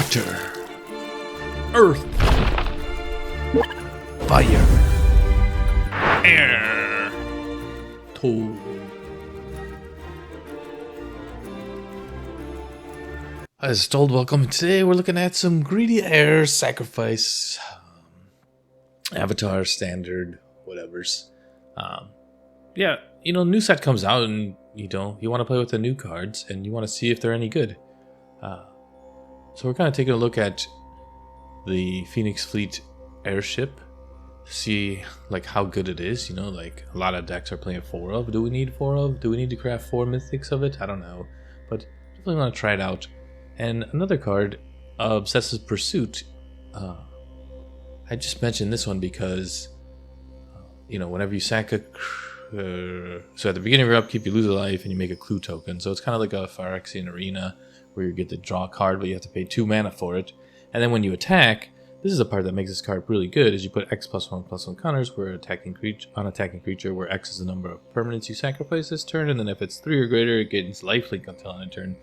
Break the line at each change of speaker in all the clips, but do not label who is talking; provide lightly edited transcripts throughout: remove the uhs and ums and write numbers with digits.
Water. Earth. Fire. Air. Toad. Hi, this is Toad. Welcome. Today we're looking at some Greedy Air Sacrifice. Avatar, Standard, whatevers. Yeah, new set comes out and, you want to play with the new cards and you want to see if they're any good. So we're kind of taking a look at the Phoenix Fleet Airship. See, how good it is. A lot of decks are playing 4 of. Do we need 4 of? Do we need to craft 4 mythics of it? I don't know. But definitely want to try it out. And another card, Obsessive Pursuit. I just mentioned this one because, whenever you sack a... so at the beginning of your upkeep, you lose a life and you make a clue token. So it's kind of like a Phyrexian Arena where you get to draw a card, but you have to pay 2 mana for it. And then when you attack, this is the part that makes this card really good, is you put X+1/+1 counters where unattacking creature, where X is the number of permanents you sacrifice this turn, and then if it's 3 or greater, it gains lifelink until end of turn.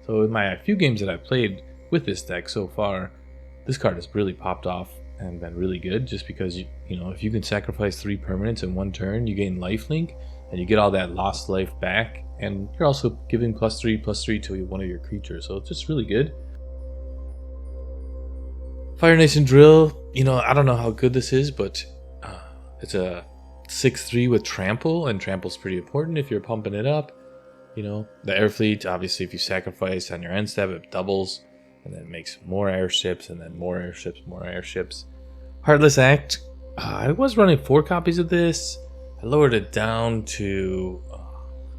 So in my few games that I've played with this deck so far, this card has really popped off and been really good, just because if you can sacrifice 3 permanents in 1 turn, you gain lifelink and you get all that lost life back, and you're also giving +3/+3 to one of your creatures, so it's just really good. Fire Nation Drill, I don't know how good this is, but it's a 6/3 with trample, and trample's pretty important if you're pumping it up. The air fleet, obviously if you sacrifice on your end step, it doubles, and then it makes more airships, and then more airships. Heartless Act, I was running 4 copies of this. I lowered it down to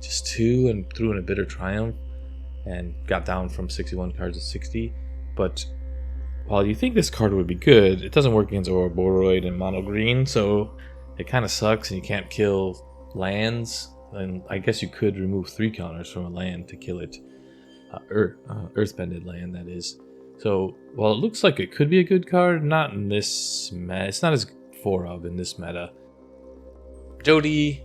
just 2 and threw in a Bitter Triumph, and got down from 61 cards to 60. But while you think this card would be good, it doesn't work against Ouroboros and mono green, so it kind of sucks, and you can't kill lands. And I guess you could remove 3 counters from a land to kill it. Earthbended land, that is. So, while it looks like it could be a good card, not in this meta. It's not as 4 of in this meta. Joo Dee,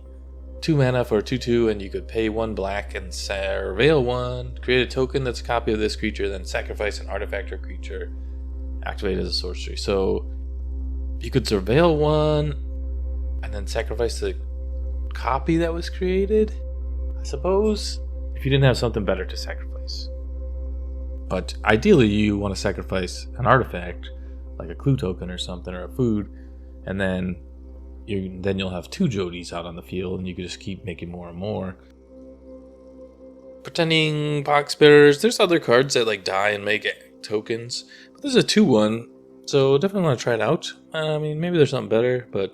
2 mana for a 2/2, and you could pay 1 black and surveil 1. Create a token that's a copy of this creature, then sacrifice an artifact or creature. Activate as a sorcery. So, you could surveil 1, and then sacrifice the copy that was created, I suppose, if you didn't have something better to sacrifice. But ideally you want to sacrifice an artifact like a clue token or something, or a food, and then you'll have 2 Joo Dees out on the field, and you can just keep making more and more. Pretending Poxbearers, there's other cards that die and make tokens, but this is a 2/1, so definitely want to try it out. Maybe there's something better, but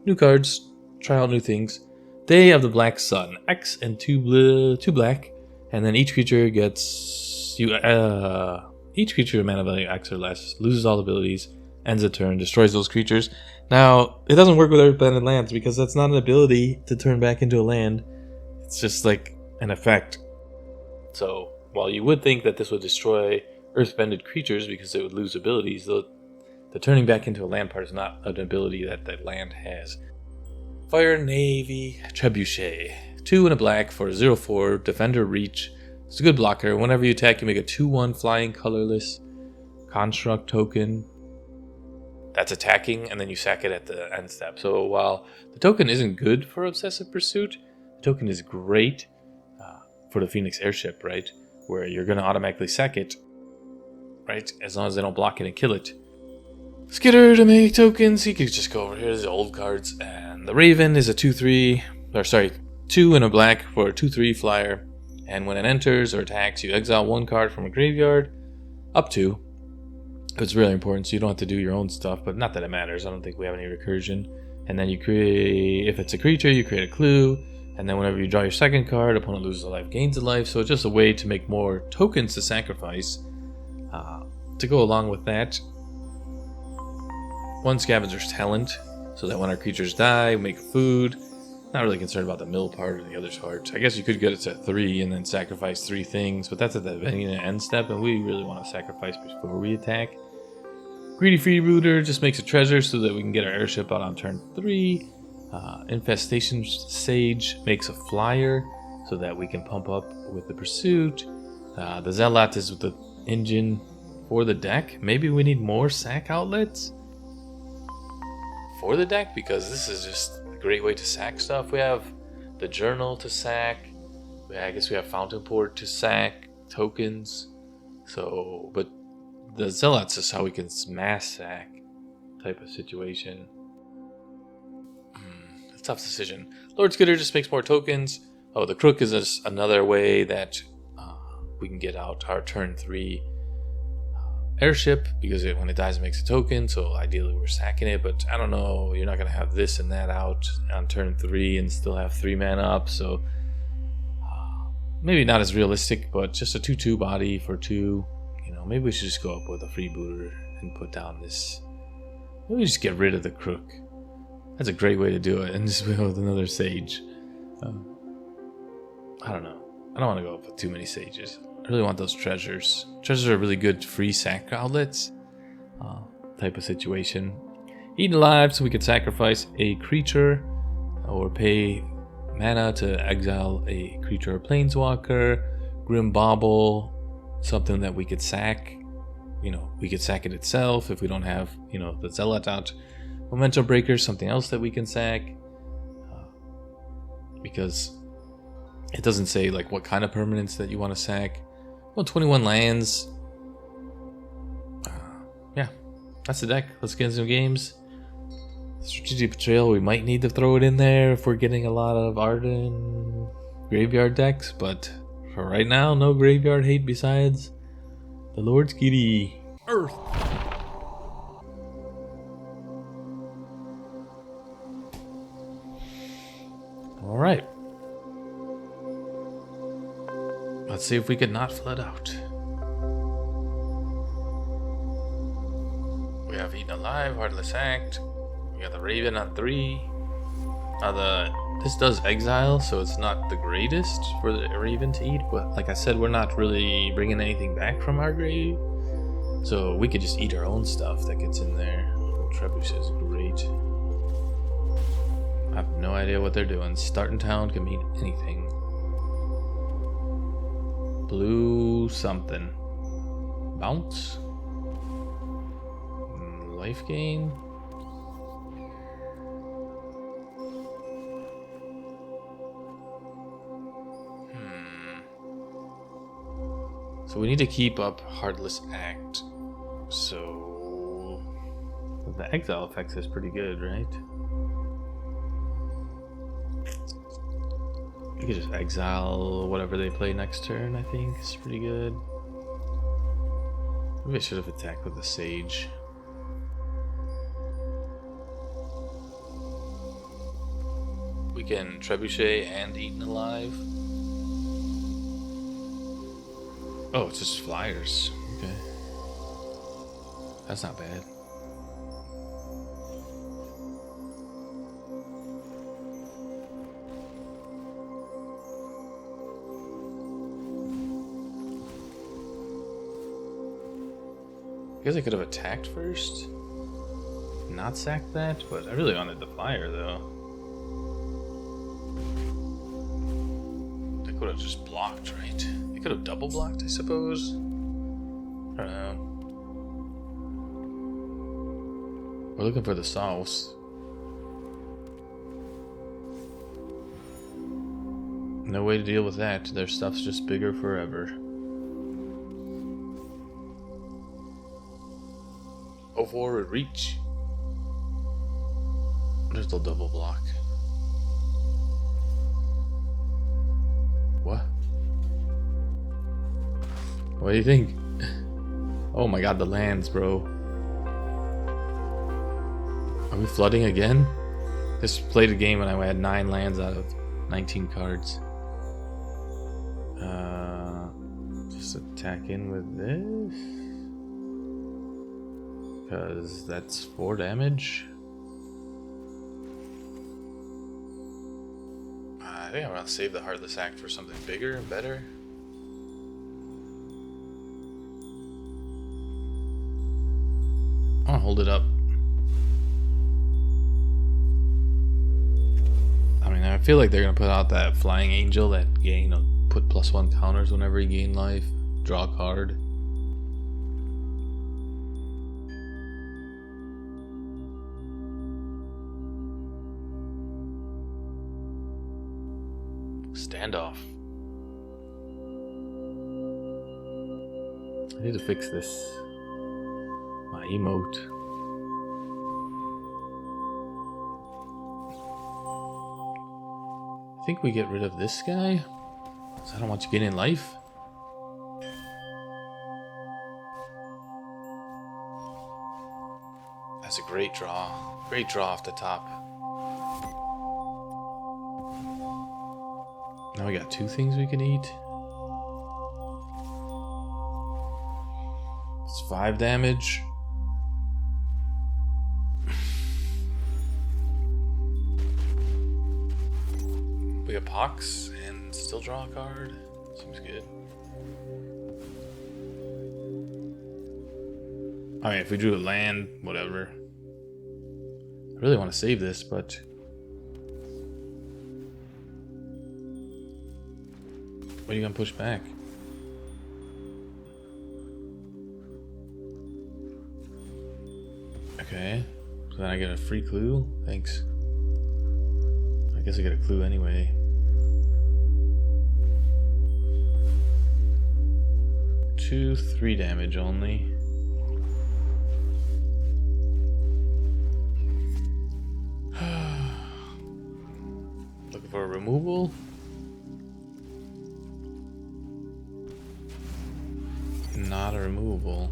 new cards, try out new things. Day of the Black Sun, X and 2 black, and then each creature gets each creature mana value X or less loses all abilities, ends a turn, destroys those creatures. Now it doesn't work with Earthbended lands because that's not an ability to turn back into a land. It's just like an effect. So while you would think that this would destroy Earthbended creatures because it would lose abilities, the turning back into a land part is not an ability that that land has. Fire Navy Trebuchet, 2 and a black for a 0/4 defender reach. It's a good blocker. Whenever you attack, you make a 2/1 flying colorless construct token that's attacking, and then you sack it at the end step. So while the token isn't good for Obsessive Pursuit, the token is great for the Phoenix Airship, right? Where you're going to automatically sack it, right? As long as they don't block it and kill it. Skitter to make tokens. You could just go over here. There's the old cards. And the Raven is a 2 and a black for a 2/3 flyer. And when it enters or attacks, you exile 1 card from a graveyard, up to. It's really important, so you don't have to do your own stuff, but not that it matters. I don't think we have any recursion. And then you create, if it's a creature, you create a clue. And then whenever you draw your second card, opponent loses a life, gains a life. So it's just a way to make more tokens to sacrifice. To go along with that, 1 Scavenger's Talent, so that when our creatures die, we make food. Not really concerned about the mill part or the other part. I guess you could get it to 3 and then sacrifice 3 things, but that's at the beginning and end step, and we really want to sacrifice before we attack. Greedy Freebooter just makes a treasure so that we can get our airship out on turn 3. Infestation Sage makes a flyer so that we can pump up with the pursuit. The Zealot is with the engine for the deck. Maybe we need more sack outlets for the deck, because this is just a great way to sack stuff. We have the journal to sack. I guess we have Fountainport to sack tokens. So, but the Zealots is how we can mass sack type of situation. It's a tough decision. Lord Skitter just makes more tokens. Oh, the Crook is just another way that we can get out our turn 3 Airship, because when it dies it makes a token, so ideally we're sacking it, but I don't know, you're not going to have this and that out on turn 3 and still have 3 mana up, so maybe not as realistic, but just a 2/2 body for 2. You know, maybe we should just go up with a Freebooter and put down this. Maybe just get rid of the Crook. That's a great way to do it, and just go with another Sage. I don't know. I don't want to go up with too many Sages. I really want those treasures. Treasures are really good free sack outlets type of situation. Eaten alive, so we could sacrifice a creature or pay mana to exile a creature or planeswalker. Grim Bauble, something that we could sack. You know, we could sack it itself if we don't have, you know, the Zealot out. Momentum Breaker, something else that we can sack. Because it doesn't say like what kind of permanents that you want to sack. Well, 21 lands. Yeah, that's the deck. Let's get into some games. Strategic Betrayal, we might need to throw it in there if we're getting a lot of Arden graveyard decks, but for right now, no graveyard hate besides the Lord's Kitty. Earth. Alright. Let's see if we can not flood out. We have Eaten Alive, Heartless Act. We got the Raven on 3. Now this does exile, so it's not the greatest for the Raven to eat, but like I said, we're not really bringing anything back from our grave. So we could just eat our own stuff that gets in there. Trebuchet is great. I have no idea what they're doing. Start in town can mean anything. Blue something. Bounce? Life gain? So we need to keep up Heartless Act. So the exile effects is pretty good, right? You could just exile whatever they play next turn, I think. It's pretty good. Maybe I should have attacked with the Sage. We can Trebuchet and Eaten Alive. Oh, it's just flyers. Okay. That's not bad. I guess I could have attacked first. Not sacked that, but I really wanted the fire though. They could have just blocked, right? They could have double blocked, I suppose. I don't know. We're looking for the sauce. No way to deal with that. Their stuff's just bigger forever. Go forward, reach. There's the double block. What? What do you think? Oh my god, the lands, bro. Are we flooding again? Just played a game when I had 9 lands out of 19 cards. Just attack in with this. Because that's 4 damage. I think I'm gonna save the Heartless Act for something bigger and better. I'll hold it up. I mean, I feel like they're gonna put out that Flying Angel that gain, you know, put +1 counters whenever you gain life, draw a card. Gandalf. I need to fix this. My emote. I think we get rid of this guy. So I don't want you getting life. That's a great draw. Great draw off the top. Now we got 2 things we can eat. It's 5 damage. We have Pox and still draw a card. Seems good. I mean, if we drew a land, whatever. I really want to save this, but what are you gonna push back? Okay, so then I get a free clue. Thanks. I guess I get a clue anyway. 2, 3 damage only. Looking for a removal. Not a removable.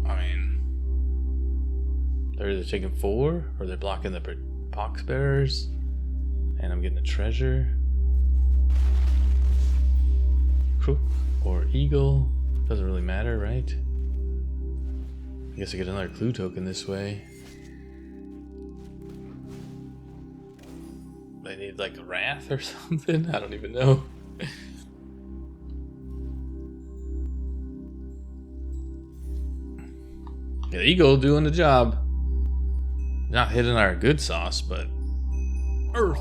I mean, they're either taking 4 or they're blocking the Poxbearers, and I'm getting a treasure. Crook or Eagle. Doesn't really matter, right? I guess I get another clue token this way. I need like a Wrath or something? I don't even know. Yeah, Eagle doing the job. Not hitting our good sauce, but Earth.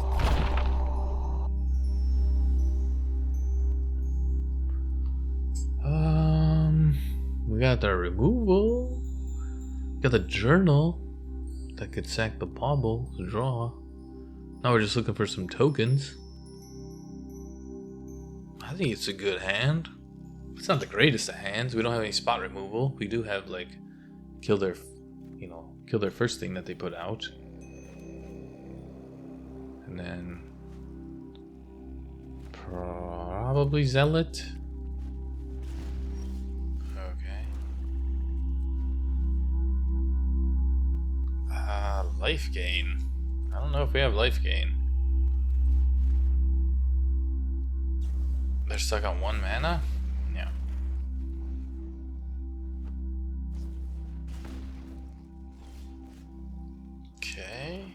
We got the removal. Got the journal that could sack the Bauble to draw. Now we're just looking for some tokens. I think it's a good hand. It's not the greatest of hands. We don't have any spot removal. We do have like kill their first thing that they put out. And then probably Zealot. Okay. Life gain. I don't know if we have life gain. They're stuck on 1 mana? Yeah. Okay.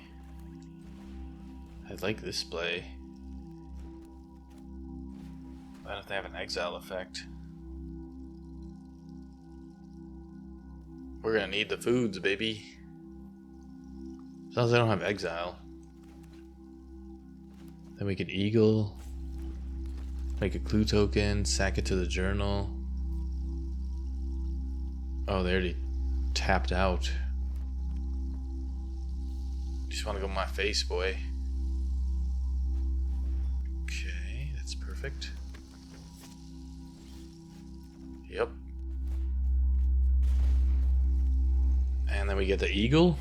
I like this play. I don't know if they have an exile effect. We're gonna need the foods, baby. As long as I don't have exile. Then we can Eagle. Make a clue token, sack it to the journal. Oh, they already tapped out. Just want to go my face, boy. Okay, that's perfect. Yep. And then we get the Eagle.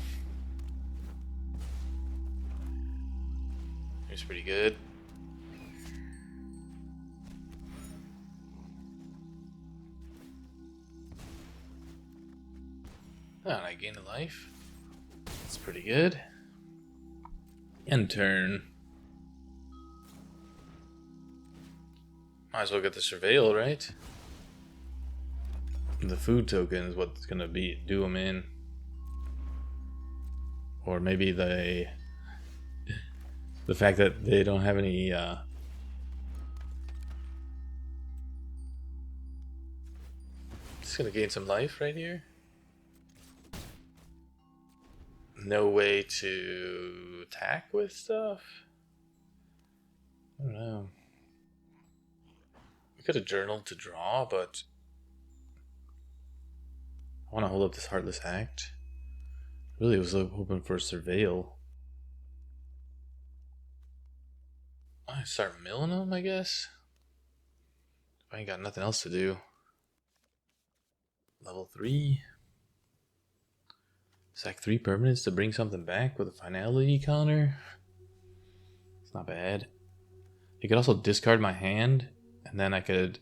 It's pretty good. Oh, and I gain a life. That's pretty good. End turn. Might as well get the Surveil, right? The food token is what's gonna do them in. Or maybe the fact that they don't have any just gonna gain some life right here. No way to attack with stuff. I don't know. We could have journaled to draw, but I want to hold up this Heartless Act. Really was hoping for a Surveil. I start milling them, I guess. If I ain't got nothing else to do. Level 3. Sack 3 permanents to bring something back with a finality counter. It's not bad. You could also discard my hand, and then I could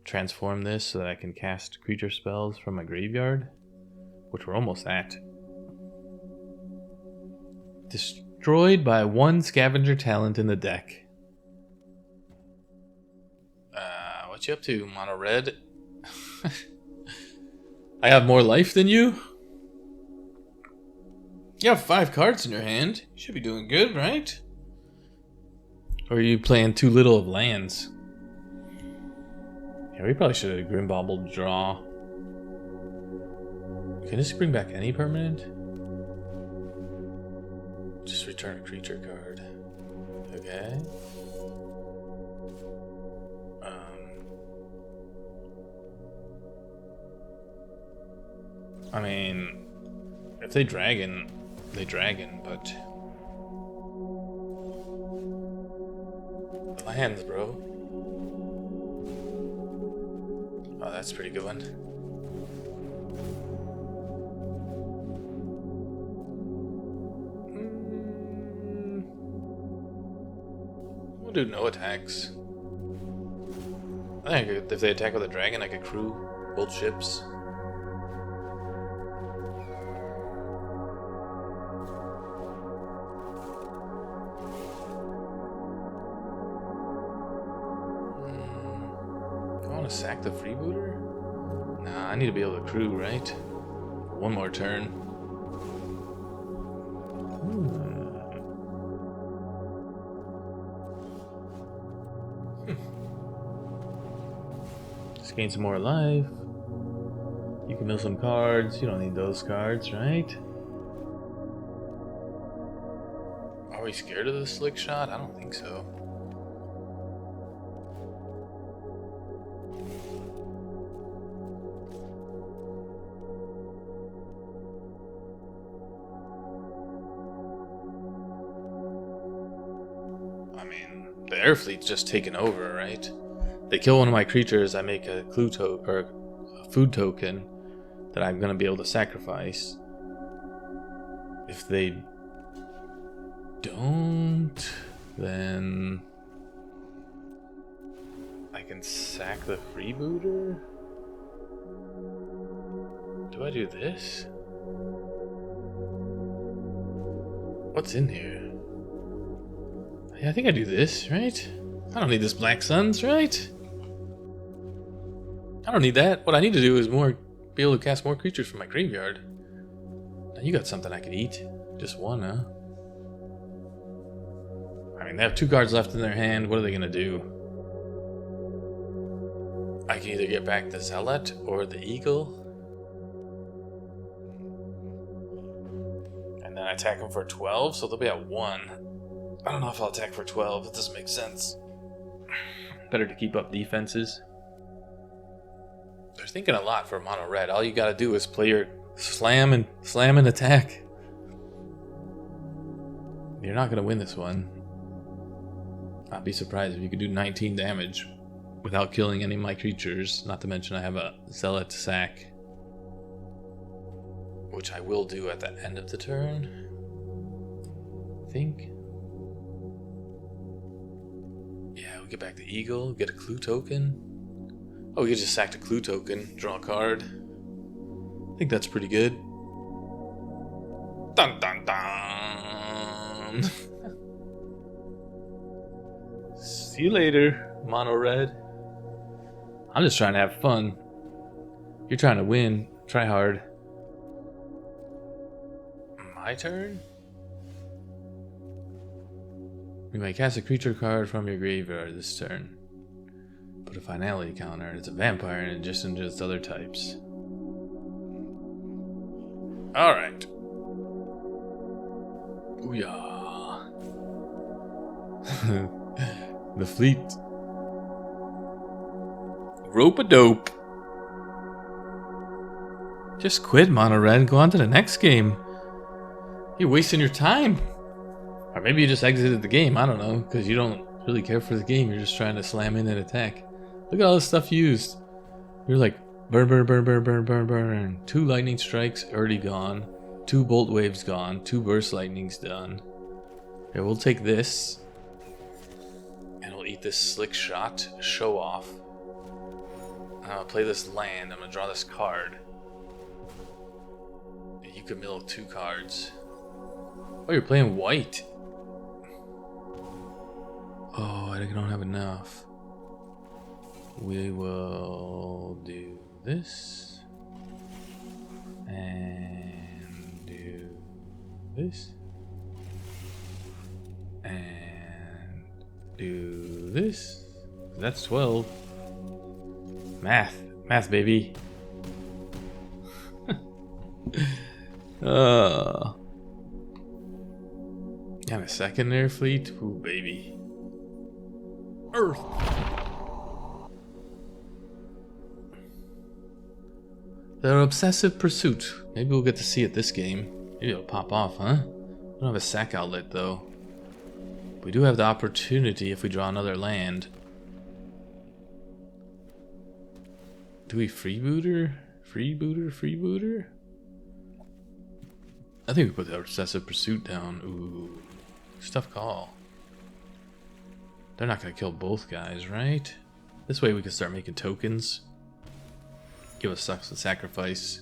transform this so that I can cast creature spells from my graveyard, which we're almost at. Destroyed by 1 scavenger talent in the deck. What you up to, mono red? I have more life than you? You have 5 cards in your hand. You should be doing good, right? Or are you playing too little of lands? Yeah, we probably should have Grim Bauble draw. Can this bring back any permanent? Just return a creature card. Okay. I mean, if they dragon, but the lands, bro. Oh, that's a pretty good one. We'll do no attacks. I think if they attack with a dragon, I could crew both ships. Sack the freebooter? Nah, I need to be able to crew, right? One more turn. Just gain some more life. You can mill some cards. You don't need those cards, right? Are we scared of the slick shot? I don't think so. The air fleet's just taken over, right? They kill one of my creatures, I make a clue or a food token that I'm gonna be able to sacrifice. If they don't, then I can sack the freebooter? Do I do this? What's in here? Yeah, I think I do this, right? I don't need this Black Suns, right? I don't need that. What I need to do is be able to cast more creatures from my graveyard. Now you got something I could eat. Just one, huh? I mean, they have 2 cards left in their hand. What are they gonna do? I can either get back the Zealot or the Eagle. And then I attack them for 12, so they'll be at 1. I don't know if I'll attack for 12. It doesn't make sense. Better to keep up defenses. They're thinking a lot for mono red. All you gotta do is play your slam and attack. You're not gonna win this one. I'd be surprised if you could do 19 damage without killing any of my creatures. Not to mention I have a Zealot sack, which I will do at the end of the turn, I think. Yeah, we get back the Eagle, get a clue token. Oh, we could just sack the clue token, draw a card. I think that's pretty good. Dun dun dun! See you later, mono red. I'm just trying to have fun. You're trying to win. Try hard. My turn? You may cast a creature card from your graveyard this turn. Put a finality counter. It's a vampire in addition to its other types. Alright. Booyah. The fleet. Rope-a-dope. Just quit, mono red, and go on to the next game. You're wasting your time. Or maybe you just exited the game, I don't know, because you don't really care for the game. You're just trying to slam in and attack. Look at all the stuff used. You're like, burn, burn, burn, burn, burn, burn, burn. 2 lightning strikes already gone. 2 bolt waves gone. 2 burst lightnings done. Okay, we'll take this. And we'll eat this slick shot. Show off. I'll play this land. I'm gonna draw this card. And you can mill 2 cards. Oh, you're playing white. Oh, I don't have enough. We will do this. And do this. And do this. That's 12. Math. Math, baby. And a secondary fleet? Ooh, baby. Earth. The Obsessive Pursuit. Maybe we'll get to see it this game. Maybe it'll pop off, huh? We don't have a sack outlet, though. We do have the opportunity if we draw another land. Do we freebooter? Freebooter? I think we put the Obsessive Pursuit down. Ooh. Tough call. They're not going to kill both guys, right? This way we can start making tokens. Give us a sacrifice.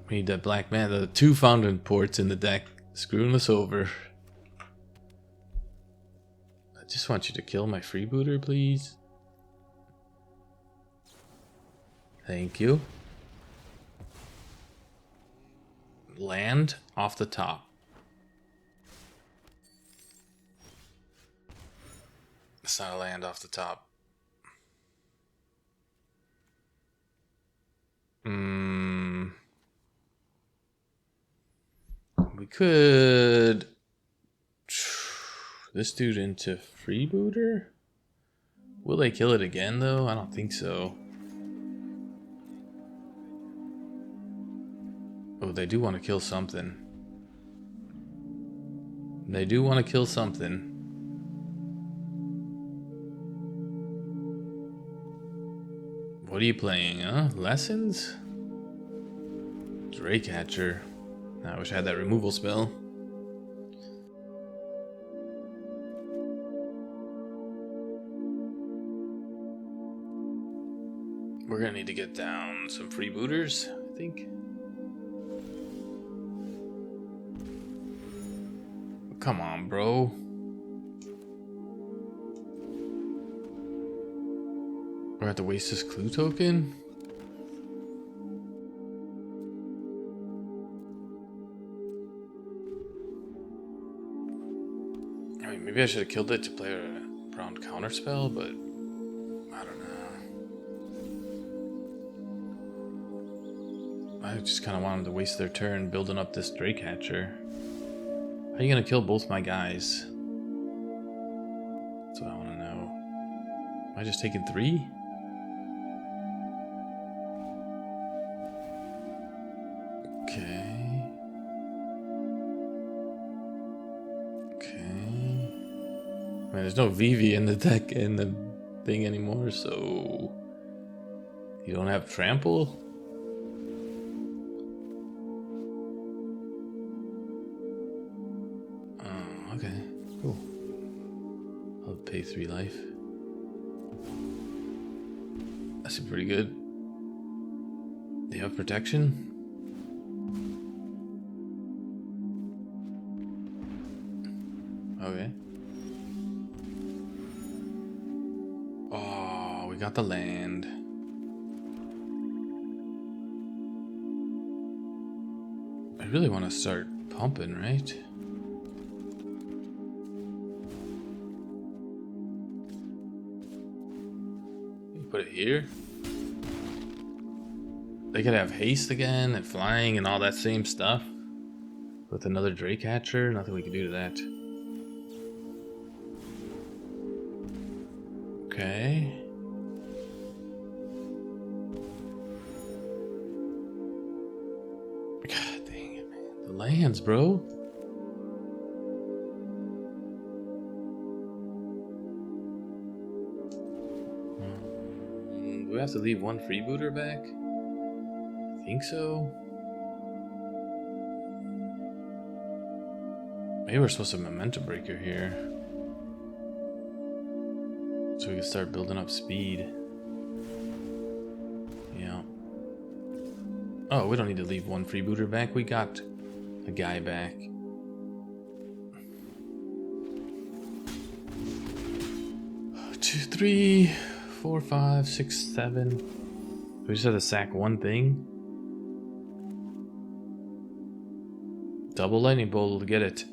We need that black man. The 2 Fountainports in the deck. Screwing us over. I just want you to kill my freebooter, please. Thank you. Land off the top. It's not a land off the top. We could this dude into freebooter. Will they kill it again though? I don't think so. Oh, they do want to kill something. They do want to kill something. What are you playing, huh? Lessons? Draycatcher. I wish I had that removal spell. We're gonna need to get down some freebooters, I think. Come on, bro. We're gonna have to waste this clue token? I mean, maybe I should have killed it to play a brown counterspell, but I don't know. I just kind of want them to waste their turn building up this Draycatcher. How are you gonna kill both my guys? That's what I want to know. Am I just taking 3? Okay. I mean, there's no VV in the deck in the thing anymore, so you don't have trample? Oh, okay, cool. I'll pay 3 life. That's pretty good. They have protection? Okay. Oh, we got the land. I really want to start pumping, right? You put it here. They could have haste again and flying and all that same stuff. With another Draycatcher, nothing we can do to that. Okay. God dang it, man. The lands, bro. we have to leave one freebooter back? I think so. Maybe we're supposed to Memento Breaker here. So we can start building up speed. Yeah. Oh, we don't need to leave one freebooter back. We got a guy back. 2, 3, 4, 5, 6, 7. We just had to sack one thing. Double lightning bolt to get it.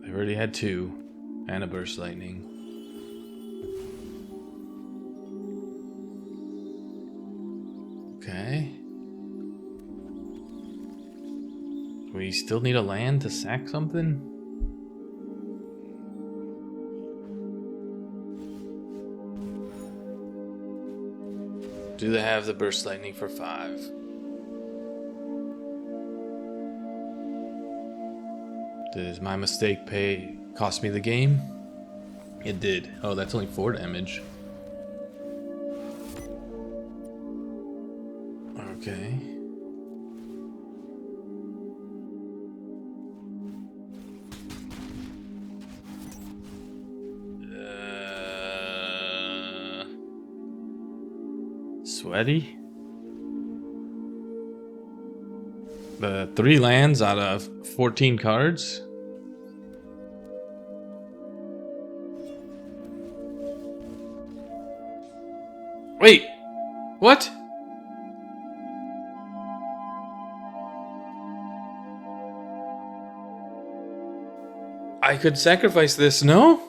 I've already had 2. And a burst lightning. Okay. We still need a land to sack something? Do they have the burst lightning for 5? Does my mistake cost me the game? It did. Oh, that's only 4 damage. Okay. Sweaty? The 3 lands out of 14 cards? Wait! What? I could sacrifice this, no?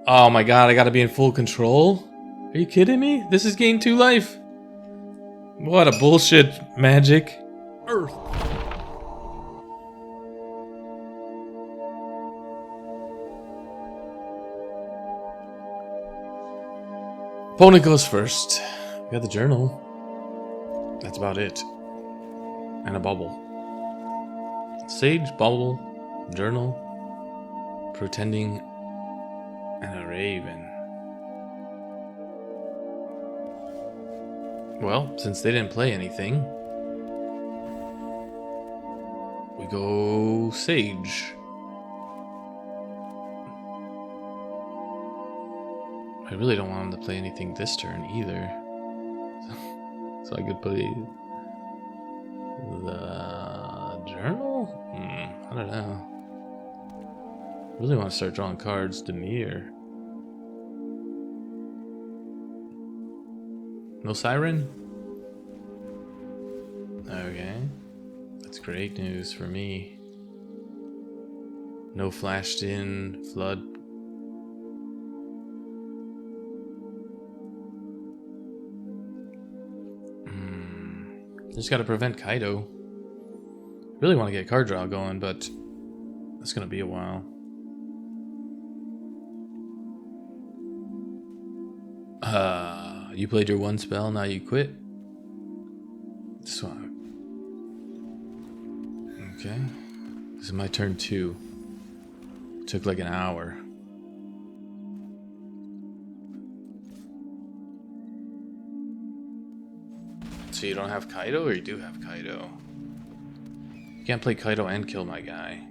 Oh my god, I gotta be in full control? Are you kidding me? This is gain 2 life. What a bullshit magic. Earth. Opponent goes first. We got the journal. That's about it. And a bubble. Sage, bubble, journal, pretending, and a raven. Well, since they didn't play anything, we go Sage. I really don't want him to play anything this turn either. So I could play the journal? I don't know. I really want to start drawing cards. Dimir. No siren? Okay. That's great news for me. No flashed in flood. Just gotta prevent Kaido. Really want to get card draw going, but that's gonna be a while. You played your 1 spell, now you quit? Swap. Okay. This is my turn 2. Took like an hour. So you don't have Kaido, or you do have Kaido? You can't play Kaido and kill my guy.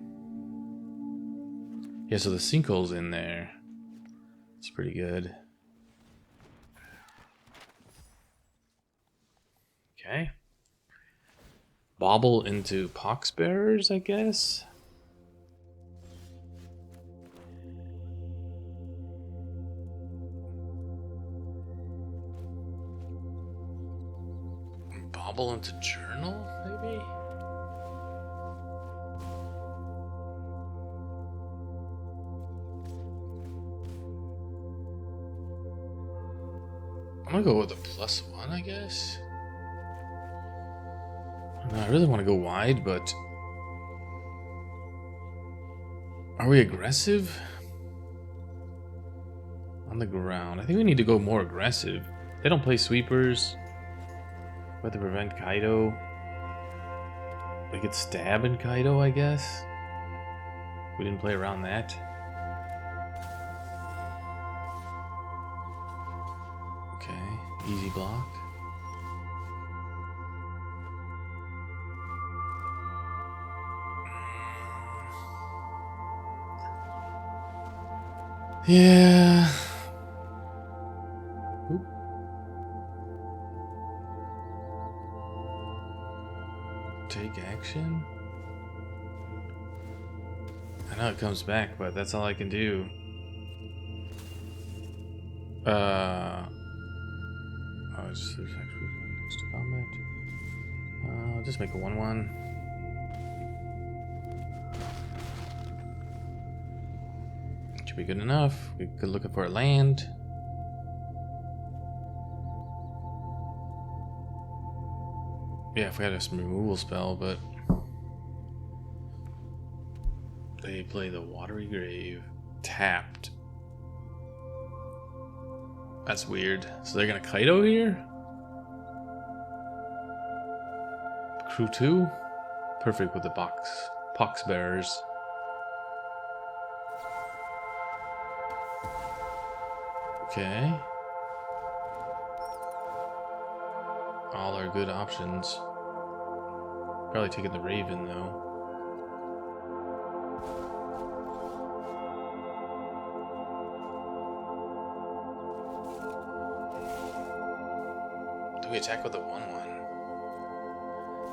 Yeah, so the Sinkhole's in there. It's pretty good. Okay. Bauble into Poxbearers, I guess? Bauble into Journal, maybe? I'm gonna go with a +1, I guess. I really want to go wide, but are we aggressive? On the ground. I think we need to go more aggressive. They don't play sweepers. We have to prevent Kaido. We could stab in Kaido, I guess. We didn't play around that. Okay. Easy block. Yeah. Oop. Take action? I know it comes back, but that's all I can do. Oh, it's just next to combat. I'll just make a 1/1. Should be good enough. We could look for a land. Yeah, if we had some removal spell, but they play the Watery Grave tapped. That's weird. So they're gonna Kaido here? Crew 2? Perfect with the Poxbearers. Okay. All are good options. Probably taking the Raven though. Do we attack with a 1/1?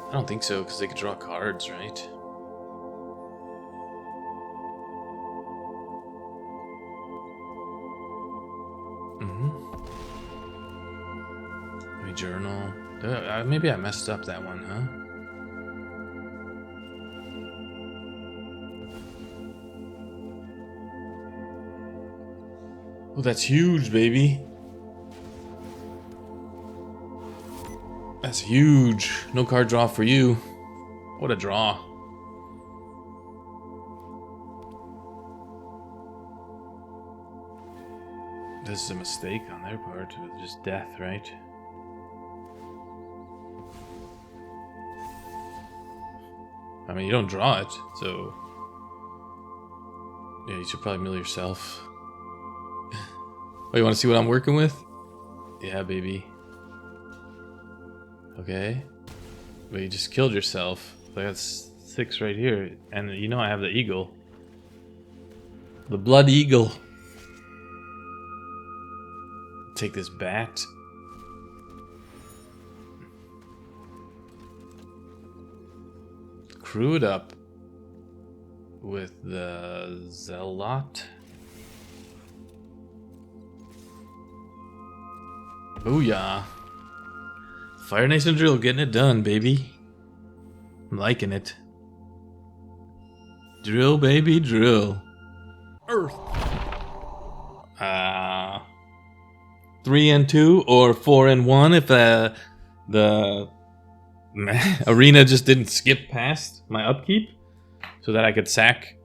I don't think so, because they could draw cards, right? Maybe journal. Maybe I messed up that one, huh? Oh, that's huge, baby. That's huge. No card draw for you. What a draw. This is a mistake on their part. Just death, right? I mean, you don't draw it, so... Yeah, you should probably mill yourself. Oh, you want to see what I'm working with? Yeah, baby. Okay. But you just killed yourself. That's 6 right here. And you know I have the eagle. The blood eagle. Take this bat. Crew it up with the Zealot. Booyah. Fire Nation Drill, getting it done, baby. I'm liking it. Drill, baby, drill. Earth. 3 and 2 or 4 and 1 if the arena just didn't skip past my upkeep so that I could sack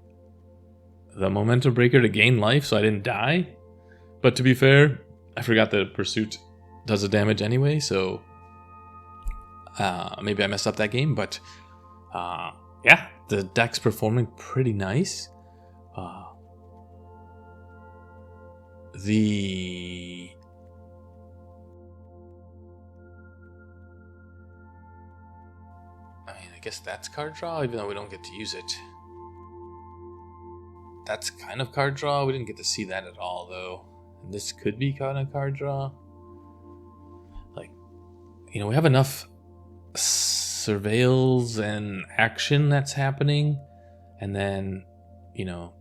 the Momentum Breaker to gain life so I didn't die. But to be fair, I forgot that Pursuit does the damage anyway, so maybe I messed up that game, but yeah, the deck's performing pretty nice. I guess that's card draw, even though we don't get to use it. That's kind of card draw. We didn't get to see that at all, though. And this could be kind of card draw. Like, you know, we have enough surveils and action that's happening, and then, you know,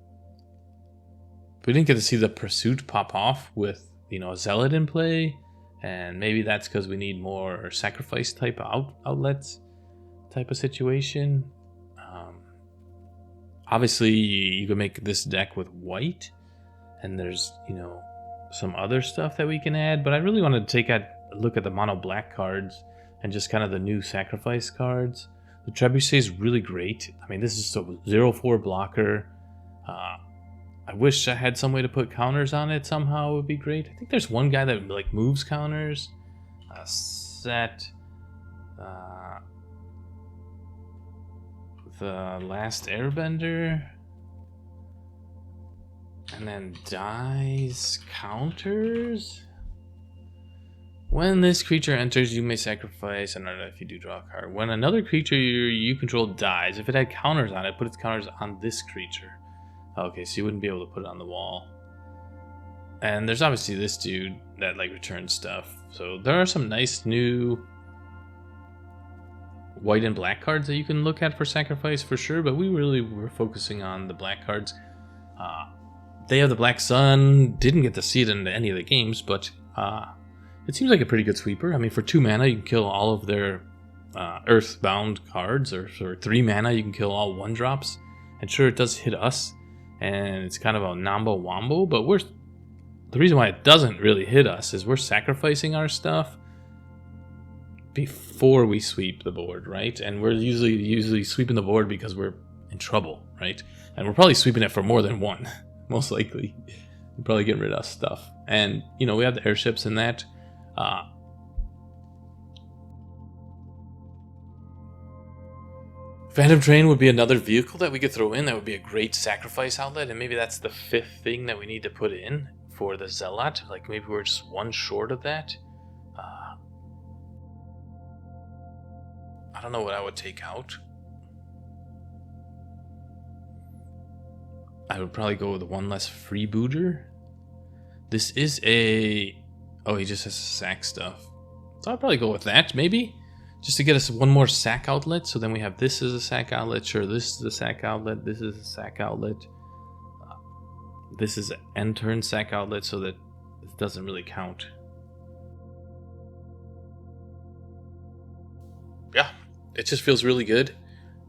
we didn't get to see the Pursuit pop off with, you know, a Zealot in play, and maybe that's because we need more sacrifice type outlets type of situation. Obviously, you can make this deck with white, and there's, you know, some other stuff that we can add, but I really wanted to take a look at the mono black cards and just kind of the new sacrifice cards. The Trebuchet is really great. I mean, this is a 0/4 blocker. I wish I had some way to put counters on it somehow. It would be great. I think there's one guy that like moves counters. Set the Last Airbender, and then dies counters. When this creature enters, you may sacrifice, I don't know if you do draw a card. When another creature you control dies, if it had counters on it, put its counters on this creature. Okay, so you wouldn't be able to put it on the wall. And there's obviously this dude that like returns stuff. So there are some nice new white and black cards that you can look at for sacrifice for sure, but we really were focusing on the black cards. They have the Black Sun, didn't get to see it in any of the games, but it seems like a pretty good sweeper. I mean, for 2 mana, you can kill all of their Earthbound cards, or for 3 mana, you can kill all 1-drops. And sure, it does hit us, and it's kind of a nombo-wombo, but the reason why it doesn't really hit us is we're sacrificing our stuff before we sweep the board, right? And we're usually sweeping the board because we're in trouble, right? And we're probably sweeping it for more than one, most likely. We're probably getting rid of stuff. And, you know, we have the airships in that. Phantom Train would be another vehicle that we could throw in. That would be a great sacrifice outlet, and maybe that's the 5th thing that we need to put in for the Zealot. Like, maybe we're just 1 short of that. I don't know what I would take out. I would probably go with 1 less Freebooter. This is a... Oh, he just has sack stuff. So I'll probably go with that, maybe. Just to get us 1 more sack outlet. So then we have this as a sack outlet. Sure, this is a sack outlet. This is a sack outlet. This is an end turn sack outlet, so that it doesn't really count. Yeah, it just feels really good.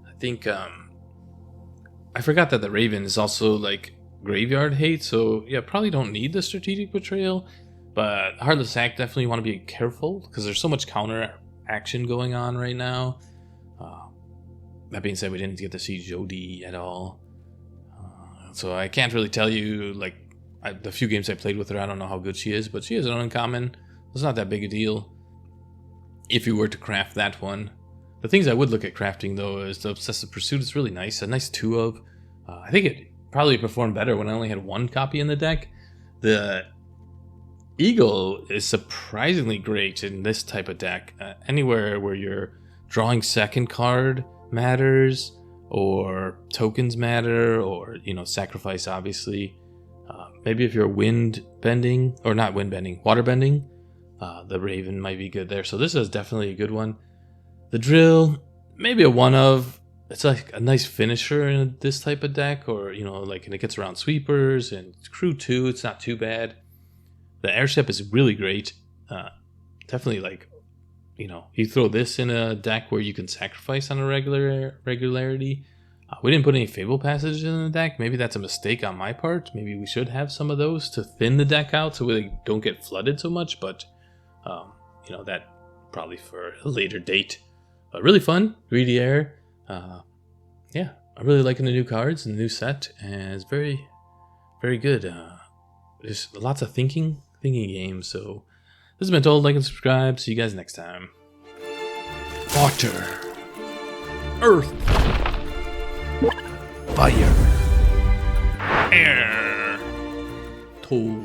I think I forgot that the Raven is also like graveyard hate, so yeah, probably don't need the strategic betrayal. But Heartless Act, definitely want to be careful because there's so much counter action going on right now. That being said, we didn't get to see Joo Dee at all. So I can't really tell you, like, the few games I played with her, I don't know how good she is, but she is an uncommon. It's not that big a deal if you were to craft that one. The things I would look at crafting, though, is the Obsessive Pursuit. It's really nice. A nice 2 of. I think it probably performed better when I only had 1 copy in the deck. The Eagle is surprisingly great in this type of deck. Anywhere where you're drawing second card matters, or tokens matter, or, you know, sacrifice, obviously. Maybe if you're wind bending, or not wind bending, water bending, the Raven might be good there. So this is definitely a good one. The Drill, maybe a 1 of. It's like a nice finisher in this type of deck, or, you know, like, and it gets around sweepers, and crew 2, it's not too bad. The Airship is really great. Definitely, like, you know, you throw this in a deck where you can sacrifice on a regularity. We didn't put any Fable passages in the deck. Maybe that's a mistake on my part. Maybe we should have some of those to thin the deck out so we don't get flooded so much. But, you know, that probably for a later date. But really fun. Greedy Air. Yeah, I'm really liking the new cards and the new set. And it's very, very good. There's lots of thinking games. So this has been Told. Like and subscribe. See you guys next time. Water. Earth. Fire. Air. Told.